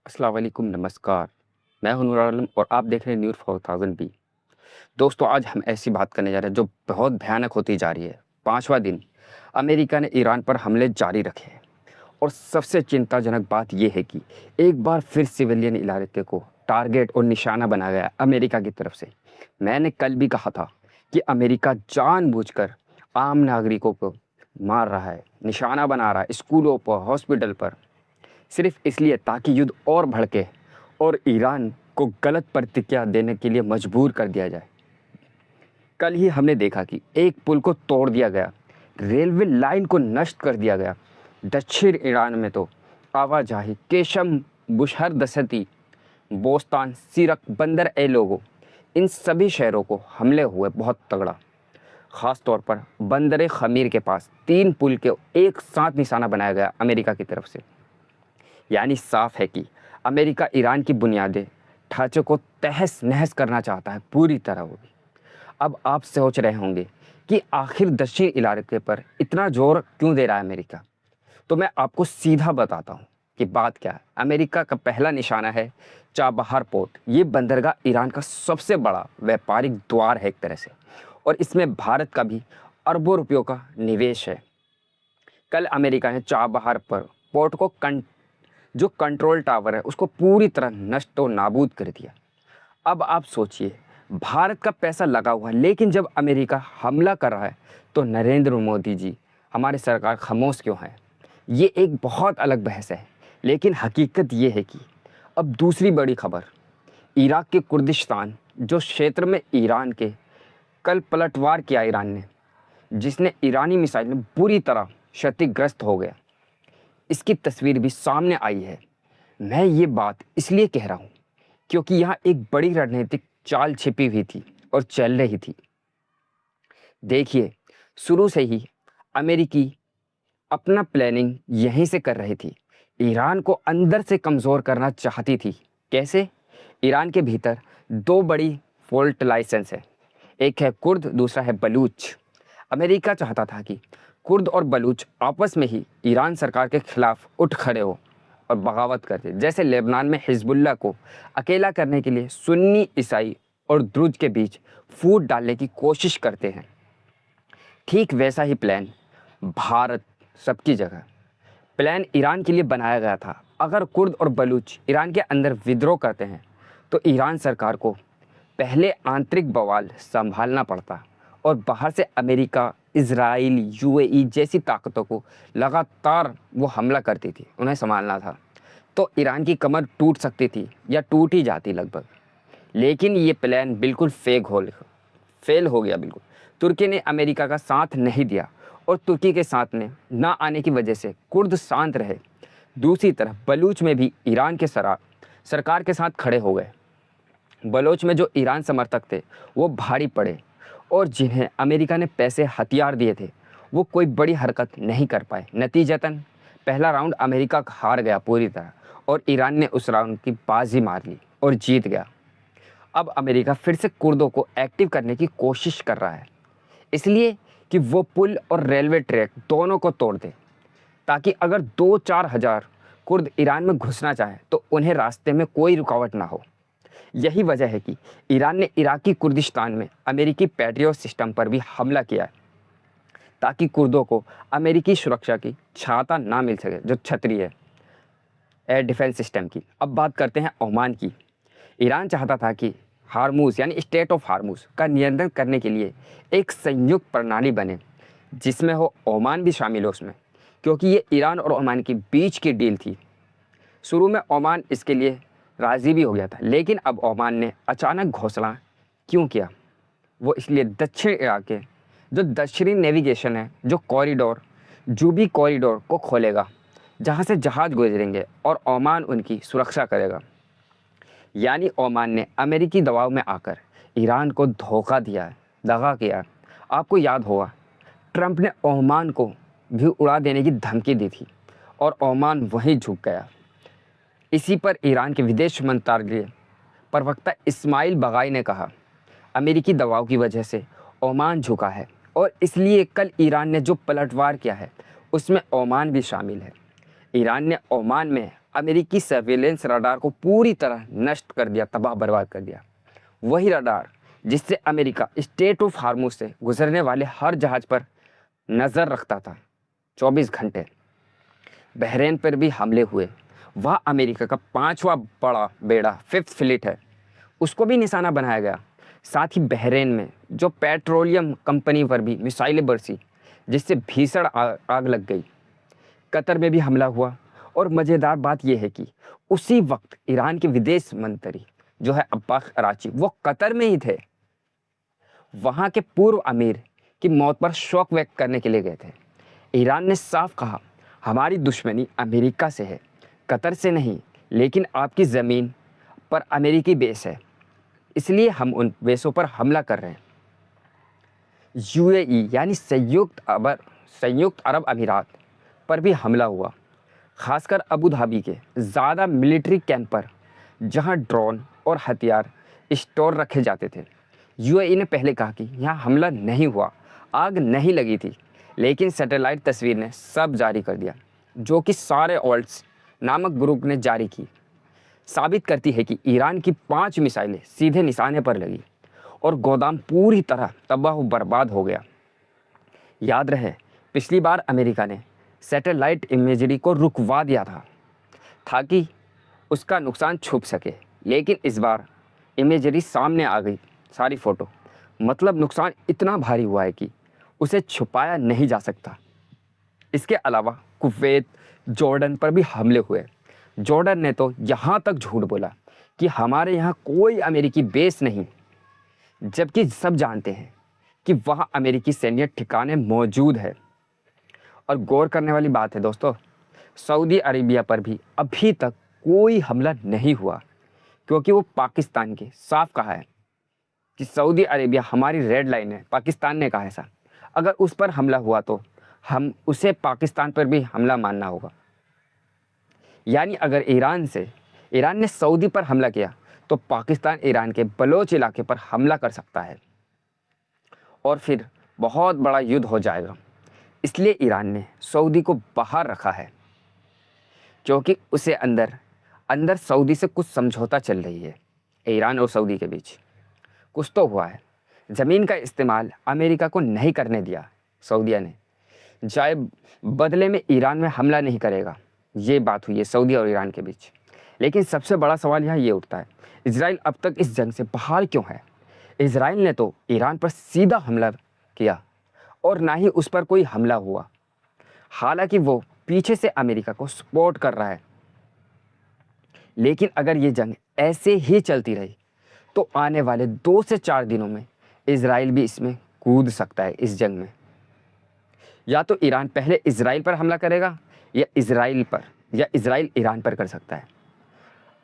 अस्सलाम वालेकुम, नमस्कार। मैं हूं नूर आलम और आप देख रहे हैं न्यूज़ 4000 बी। दोस्तों, आज हम ऐसी बात करने जा रहे हैं जो बहुत भयानक होती जा रही है। 5वां दिन अमेरिका ने ईरान पर हमले जारी रखे हैं और सबसे चिंताजनक बात ये है कि एक बार फिर सिविलियन इलाके को टारगेट और निशाना बनाया गया अमेरिका की तरफ से। मैंने कल भी कहा था कि अमेरिका जानबूझकर आम नागरिकों को मार रहा है, निशाना बना रहा है, स्कूलों पर, हॉस्पिटल पर, सिर्फ इसलिए ताकि युद्ध और भड़के और ईरान को गलत प्रतिक्रिया देने के लिए मजबूर कर दिया जाए। कल ही हमने देखा कि एक पुल को तोड़ दिया गया, रेलवे लाइन को नष्ट कर दिया गया। दक्षिण ईरान में तो आवाजाही केशम, बुशहर दसती, बोस्तान, सीरक, बंदर ए लोगो, इन सभी शहरों को हमले हुए बहुत तगड़ा। ख़ास तौर पर बंदर खमीर के पास 3 पुल के एक साथ निशाना बनाया गया अमेरिका की तरफ से। यानी साफ है कि अमेरिका ईरान की बुनियादी ढांचे को तहस नहस करना चाहता है पूरी तरह वो भी। अब आप सोच रहे होंगे कि आखिर दक्षिण इलाके पर इतना जोर क्यों दे रहा है अमेरिका। तो मैं आपको सीधा बताता हूँ कि बात क्या है। अमेरिका का पहला निशाना है चाबहार पोर्ट। ये बंदरगाह ईरान का सबसे बड़ा व्यापारिक द्वार है एक तरह से, और इसमें भारत का भी अरबों रुपयों का निवेश है। कल अमेरिका ने चाबहार पर पोर्ट को जो कंट्रोल टावर है उसको पूरी तरह नष्ट और नाबूद कर दिया। अब आप सोचिए, भारत का पैसा लगा हुआ है, लेकिन जब अमेरिका हमला कर रहा है तो नरेंद्र मोदी जी, हमारी सरकार खामोश क्यों है? ये एक बहुत अलग बहस है। लेकिन हकीकत ये है कि अब दूसरी बड़ी खबर, इराक के कुर्दिस्तान जो क्षेत्र में ईरान के कल पलटवार किया ईरान ने, जिसने ईरानी मिसाइल में बुरी तरह क्षतिग्रस्त हो गया। इसकी तस्वीर भी सामने आई है। मैं ये बात इसलिए कह रहा हूँ क्योंकि यहाँ एक बड़ी रणनीतिक चाल छिपी हुई थी और चल रही थी। देखिए, शुरू से ही अमेरिकी अपना प्लानिंग यहीं से कर रही थी। ईरान को अंदर से कमज़ोर करना चाहती थी। कैसे? ईरान के भीतर 2 बड़ी फॉल्ट लाइसेंस है। एक है कुर्द, दूसरा है बलूच। अमेरिका चाहता था कि कुर्द और बलूच आपस में ही ईरान सरकार के खिलाफ उठ खड़े हो और बगावत करते, जैसे लेबनान में हिजबुल्लाह को अकेला करने के लिए सुन्नी, ईसाई और द्रुज के बीच फूट डालने की कोशिश करते हैं। ठीक वैसा ही प्लान भारत सबकी जगह प्लान ईरान के लिए बनाया गया था। अगर कुर्द और बलूच ईरान के अंदर विद्रोह करते हैं तो ईरान सरकार को पहले आंतरिक बवाल संभालना पड़ता और बाहर से अमेरिका, इजराइल, यूएई जैसी ताकतों को लगातार वो हमला करती थी, उन्हें संभालना था। तो ईरान की कमर टूट सकती थी या टूट ही जाती लगभग। लेकिन ये प्लान बिल्कुल फेल हो गया बिल्कुल। तुर्की ने अमेरिका का साथ नहीं दिया और तुर्की के साथ में ना आने की वजह से कुर्द शांत रहे। दूसरी तरफ बलूच में भी ईरान के सरकार के साथ खड़े हो गए। बलोच में जो ईरान समर्थक थे वो भारी पड़े और जिन्हें अमेरिका ने पैसे, हथियार दिए थे, वो कोई बड़ी हरकत नहीं कर पाए। नतीजतन पहला राउंड अमेरिका हार गया पूरी तरह और ईरान ने उस राउंड की बाजी मार ली और जीत गया। अब अमेरिका फिर से कुर्दों को एक्टिव करने की कोशिश कर रहा है, इसलिए कि वो पुल और रेलवे ट्रैक दोनों को तोड़ दे, ताकि अगर 2-4 हज़ार कुर्द ईरान में घुसना चाहे तो उन्हें रास्ते में कोई रुकावट ना हो। यही वजह है कि ईरान ने इराकी कुर्दिस्तान में अमेरिकी पैट्रियट सिस्टम पर भी हमला किया है, ताकि कुर्दों को अमेरिकी सुरक्षा की छाता ना मिल सके, जो छतरी है एयर डिफेंस सिस्टम की। अब बात करते हैं ओमान की। ईरान चाहता था कि हार्मूज यानी स्टेट ऑफ हार्मूज का नियंत्रण करने के लिए एक संयुक्त प्रणाली बने, जिसमें हो ओमान भी शामिल हो उसमें, क्योंकि ये ईरान और ओमान के बीच की डील थी। शुरू में ओमान इसके लिए राज़ी भी हो गया था, लेकिन अब ओमान ने अचानक घोषणा क्यों किया? वो इसलिए दक्षिण इराक के जो दक्षिणी नेविगेशन है, जो कॉरिडोर, जूबी कॉरिडोर को खोलेगा, जहाँ से जहाज़ गुजरेंगे और ओमान उनकी सुरक्षा करेगा। यानी ओमान ने अमेरिकी दबाव में आकर ईरान को धोखा दिया है, दगा किया। आपको याद होगा, ट्रंप ने ओमान को भी उड़ा देने की धमकी दी थी और ओमान वहीं झुक गया। इसी पर ईरान के विदेश मंत्रालय प्रवक्ता इस्माइल बगाई ने कहा, अमेरिकी दबाव की वजह से ओमान झुका है और इसलिए कल ईरान ने जो पलटवार किया है उसमें ओमान भी शामिल है। ईरान ने ओमान में अमेरिकी सर्वेलेंस रडार को पूरी तरह नष्ट कर दिया, तबाह बर्बाद कर दिया। वही रडार जिससे अमेरिका स्ट्रेट ऑफ हार्मुज से गुजरने वाले हर जहाज पर नज़र रखता था 24 घंटे। बहरीन पर भी हमले हुए। वह अमेरिका का 5वां बड़ा बेड़ा 5th फ्लीट है, उसको भी निशाना बनाया गया। साथ ही बहरीन में जो पेट्रोलियम कंपनी पर भी मिसाइलें बरसी, जिससे भीषण आग लग गई। कतर में भी हमला हुआ। और मज़ेदार बात यह है कि उसी वक्त ईरान के विदेश मंत्री जो है अब्बास अराची, वो कतर में ही थे। वहाँ के पूर्व अमीर की मौत पर शोक व्यक्त करने के लिए गए थे। ईरान ने साफ कहा, हमारी दुश्मनी अमेरिका से है, कतर से नहीं, लेकिन आपकी ज़मीन पर अमेरिकी बेस है, इसलिए हम उन बेसों पर हमला कर रहे हैं। यूएई यानी संयुक्त अरब अमीरात पर भी हमला हुआ, खासकर अबू धाबी के ज़्यादा मिलिट्री कैंप पर, जहां ड्रोन और हथियार स्टोर रखे जाते थे। यूएई ने पहले कहा कि यहाँ हमला नहीं हुआ, आग नहीं लगी थी, लेकिन सैटेलाइट तस्वीर ने सब जारी कर दिया, जो कि सारे ऑल्ट्स नामक ग्रुप ने जारी की, साबित करती है कि ईरान की 5 मिसाइलें सीधे निशाने पर लगी और गोदाम पूरी तरह तबाह बर्बाद हो गया। याद रहे, पिछली बार अमेरिका ने सैटेलाइट इमेजरी को रुकवा दिया था ताकि उसका नुकसान छुप सके, लेकिन इस बार इमेजरी सामने आ गई, सारी फ़ोटो। मतलब नुकसान इतना भारी हुआ है कि उसे छुपाया नहीं जा सकता। इसके अलावा कुवैत, जॉर्डन पर भी हमले हुए। जॉर्डन ने तो यहाँ तक झूठ बोला कि हमारे यहाँ कोई अमेरिकी बेस नहीं, जबकि सब जानते हैं कि वहाँ अमेरिकी सैन्य ठिकाने मौजूद है। और गौर करने वाली बात है दोस्तों, सऊदी अरेबिया पर भी अभी तक कोई हमला नहीं हुआ, क्योंकि वो पाकिस्तान के साफ कहा है कि सऊदी अरेबिया हमारी रेड लाइन है। पाकिस्तान ने कहा है ऐसा, अगर उस पर हमला हुआ तो हम उसे पाकिस्तान पर भी हमला मानना होगा। यानी अगर ईरान ने सऊदी पर हमला किया तो पाकिस्तान ईरान के बलोच इलाके पर हमला कर सकता है और फिर बहुत बड़ा युद्ध हो जाएगा। इसलिए ईरान ने सऊदी को बाहर रखा है, क्योंकि उसे अंदर सऊदी से कुछ समझौता चल रही है। ईरान और सऊदी के बीच कुछ तो हुआ है। ज़मीन का इस्तेमाल अमेरिका को नहीं करने दिया सऊदिया ने, चाहे बदले में ईरान में हमला नहीं करेगा। ये बात हुई है सऊदी और ईरान के बीच। लेकिन सबसे बड़ा सवाल यहाँ ये उठता है, इजराइल अब तक इस जंग से बाहर क्यों है? इजराइल ने तो ईरान पर सीधा हमला किया और ना ही उस पर कोई हमला हुआ, हालांकि वो पीछे से अमेरिका को सपोर्ट कर रहा है। लेकिन अगर ये जंग ऐसे ही चलती रही तो आने वाले 2 से 4 दिनों में इजराइल भी इसमें कूद सकता है, इस जंग में। या तो ईरान पहले इजराइल पर हमला करेगा या इजराइल ईरान पर कर सकता है।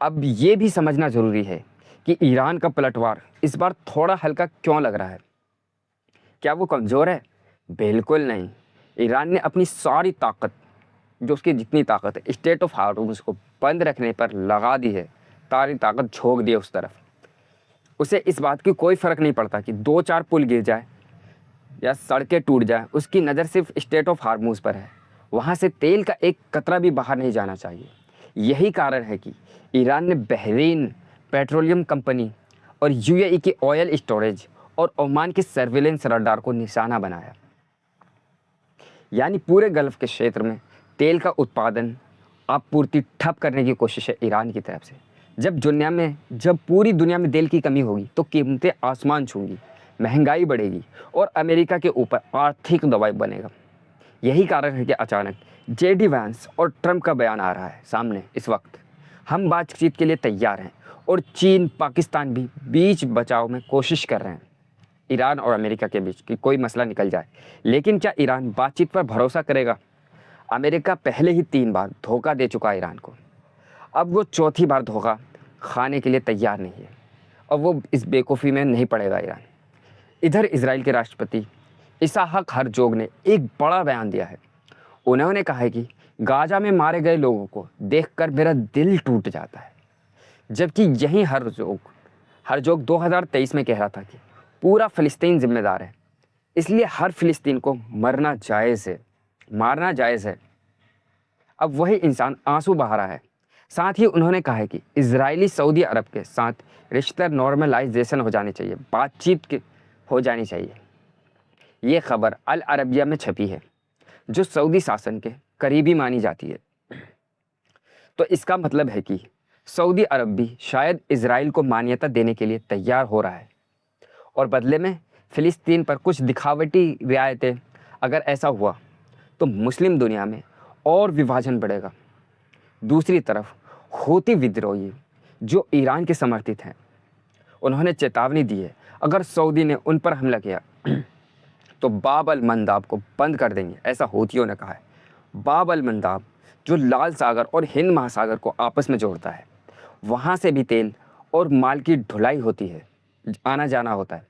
अब ये भी समझना ज़रूरी है कि ईरान का पलटवार इस बार थोड़ा हल्का क्यों लग रहा है। क्या वो कमज़ोर है? बिल्कुल नहीं। ईरान ने अपनी सारी ताकत, जो उसकी जितनी ताकत है, स्ट्रेट ऑफ हार्मुज़ को बंद रखने पर लगा दी है। सारी ताकत झोंक दी है उस तरफ। उसे इस बात की कोई फ़र्क नहीं पड़ता कि 2-4 पुल गिर जाए या सड़कें टूट जाए, उसकी नज़र सिर्फ स्ट्रेट ऑफ हार्मुज़ पर है। वहाँ से तेल का एक कतरा भी बाहर नहीं जाना चाहिए। यही कारण है कि ईरान ने बहरीन पेट्रोलियम कंपनी और यूएई के ऑयल स्टोरेज और ओमान के सर्विलेंस रडार को निशाना बनाया। यानी पूरे गल्फ़ के क्षेत्र में तेल का उत्पादन, आपूर्ति ठप करने की कोशिश है ईरान की तरफ से। जब पूरी दुनिया में तेल की कमी होगी तो कीमतें आसमान छूंगी, महंगाई बढ़ेगी और अमेरिका के ऊपर आर्थिक दबाव बनेगा। यही कारण है कि अचानक जेडी वैंस और ट्रंप का बयान आ रहा है सामने इस वक्त। हम बातचीत के लिए तैयार हैं और चीन, पाकिस्तान भी बीच बचाव में कोशिश कर रहे हैं ईरान और अमेरिका के बीच कि कोई मसला निकल जाए। लेकिन क्या ईरान बातचीत पर भरोसा करेगा? अमेरिका पहले ही 3 बार धोखा दे चुका है ईरान को। अब वो चौथी बार धोखा खाने के लिए तैयार नहीं है और वो इस बेवकूफ़ी में नहीं पड़ेगा ईरान। इधर इजराइल के राष्ट्रपति इसहाक हरजोग ने एक बड़ा बयान दिया है। उन्होंने कहा है कि गाजा में मारे गए लोगों को देखकर मेरा दिल टूट जाता है। जबकि यही हरजोग 2023 में कह रहा था कि पूरा फ़िलिस्तीन जिम्मेदार है, इसलिए हर फ़िलिस्तीन को मारना जायज़ है। अब वही इंसान आंसू बहा रहा है। साथ ही उन्होंने कहा है कि इजरायली सऊदी अरब के साथ रिश्ते नॉर्मलाइजेशन हो जाने चाहिए, बातचीत हो जानी चाहिए। ये खबर अल अरबिया में छपी है, जो सऊदी शासन के करीबी मानी जाती है। तो इसका मतलब है कि सऊदी अरब भी शायद इजराइल को मान्यता देने के लिए तैयार हो रहा है, और बदले में फ़िलिस्तीन पर कुछ दिखावटी रियायतें। अगर ऐसा हुआ तो मुस्लिम दुनिया में और विभाजन बढ़ेगा। दूसरी तरफ हूती विद्रोही जो ईरान के समर्थित हैं, उन्होंने चेतावनी दी है, अगर सऊदी ने उन पर हमला किया तो बाब अल मंदाब को बंद कर देंगे, ऐसा हूतियों ने कहा है। बाब अल मंदाब जो लाल सागर और हिंद महासागर को आपस में जोड़ता है, वहाँ से भी तेल और माल की ढुलाई होती है, आना जाना होता है,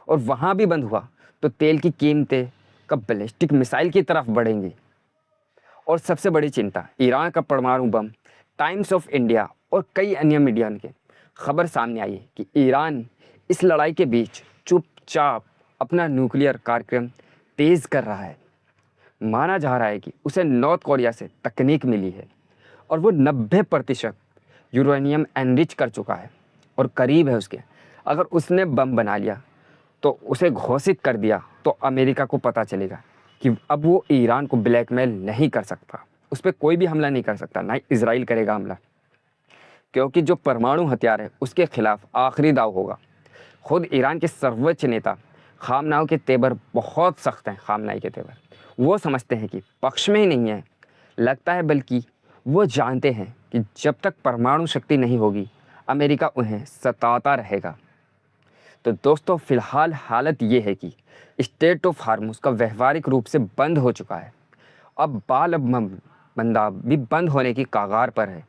और वहाँ भी बंद हुआ तो तेल की कीमतें कब बैलिस्टिक मिसाइल की तरफ बढ़ेंगी। और सबसे बड़ी चिंता ईरान का परमाणु बम। टाइम्स ऑफ इंडिया और कई अन्य मीडिया के खबर सामने आई है कि ईरान इस लड़ाई के बीच चुपचाप अपना न्यूक्लियर कार्यक्रम तेज़ कर रहा है। माना जा रहा है कि उसे नॉर्थ कोरिया से तकनीक मिली है और वो 90% यूरेनियम एनरिच कर चुका है और करीब है उसके। अगर उसने बम बना लिया तो उसे घोषित कर दिया तो अमेरिका को पता चलेगा कि अब वो ईरान को ब्लैकमेल नहीं कर सकता, उस पर कोई भी हमला नहीं कर सकता, ना ही इजराइल करेगा हमला, क्योंकि जो परमाणु हथियार है उसके खिलाफ आखिरी दाव होगा। खुद ईरान के सर्वोच्च नेता खामनाई के तेवर बहुत सख्त हैं। खामनाई के तेवर वो समझते हैं कि पक्ष में ही नहीं है, लगता है, बल्कि वो जानते हैं कि जब तक परमाणु शक्ति नहीं होगी अमेरिका उन्हें सताता रहेगा। तो दोस्तों, फ़िलहाल हालत ये है कि स्ट्रेट ऑफ हार्मुज़ का व्यवहारिक रूप से बंद हो चुका है। अब मंदाब भी बंद होने की कगार पर है।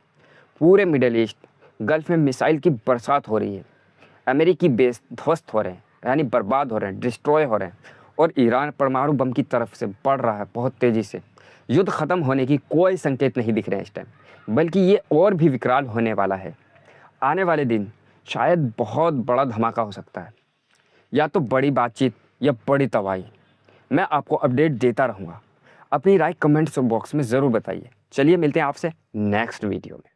पूरे मिडल ईस्ट गल्फ़ में मिसाइल की बरसात हो रही है। अमेरिकी बेस ध्वस्त हो रहे हैं, यानी बर्बाद हो रहे हैं, डिस्ट्रॉय हो रहे हैं, और ईरान परमाणु बम की तरफ से बढ़ रहा है बहुत तेज़ी से। युद्ध ख़त्म होने की कोई संकेत नहीं दिख रहे हैं इस टाइम, बल्कि ये और भी विकराल होने वाला है। आने वाले दिन शायद बहुत बड़ा धमाका हो सकता है, या तो बड़ी बातचीत या बड़ी तबाही। मैं आपको अपडेट देता रहूँगा। अपनी राय कमेंट्स बॉक्स में ज़रूर बताइए। चलिए मिलते हैं आपसे नेक्स्ट वीडियो में।